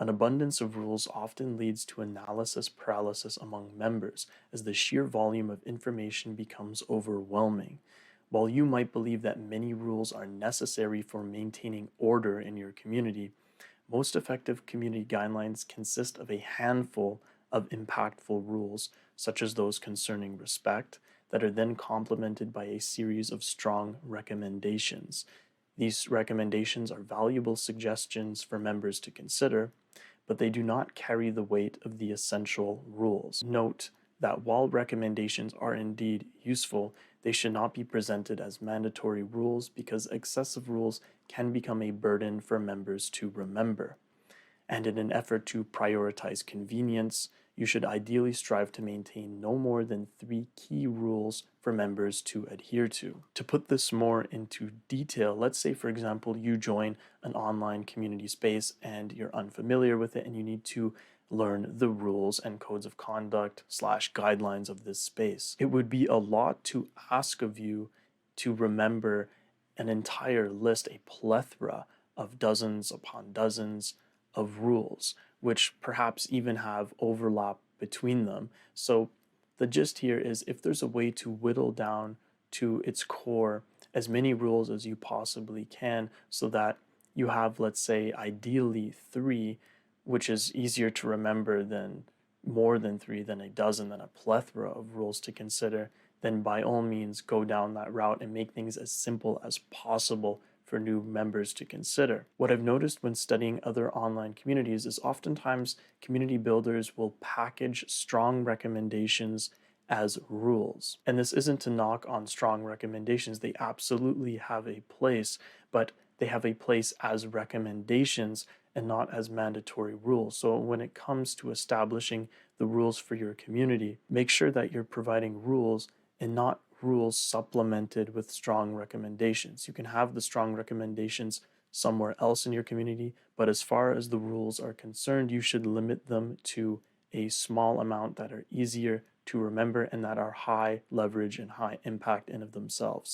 An abundance of rules often leads to analysis paralysis among members, as the sheer volume of information becomes overwhelming. While you might believe that many rules are necessary for maintaining order in your community, most effective community guidelines consist of a handful of impactful rules, such as those concerning respect, that are then complemented by a series of strong recommendations. These recommendations are valuable suggestions for members to consider, but they do not carry the weight of the essential rules. Note that while recommendations are indeed useful, they should not be presented as mandatory rules because excessive rules can become a burden for members to remember. And in an effort to prioritize convenience, you should ideally strive to maintain no more than 3 key rules for members to adhere to. To put this more into detail, let's say, for example, you join an online community space and you're unfamiliar with it and you need to learn the rules and codes of conduct / guidelines of this space. It would be a lot to ask of you to remember an entire list, a plethora of dozens upon dozens of rules, which perhaps even have overlap between them. So the gist here is, if there's a way to whittle down to its core as many rules as you possibly can so that you have, let's say, ideally 3, which is easier to remember than more than 3, than a dozen, than a plethora of rules to consider, then by all means go down that route and make things as simple as possible for new members to consider. What I've noticed when studying other online communities is oftentimes community builders will package strong recommendations as rules. And this isn't to knock on strong recommendations, they absolutely have a place, but they have a place as recommendations and not as mandatory rules. So when it comes to establishing the rules for your community, make sure that you're providing rules and not rules supplemented with strong recommendations. You can have the strong recommendations somewhere else in your community, but as far as the rules are concerned, you should limit them to a small amount that are easier to remember and that are high leverage and high impact in of themselves.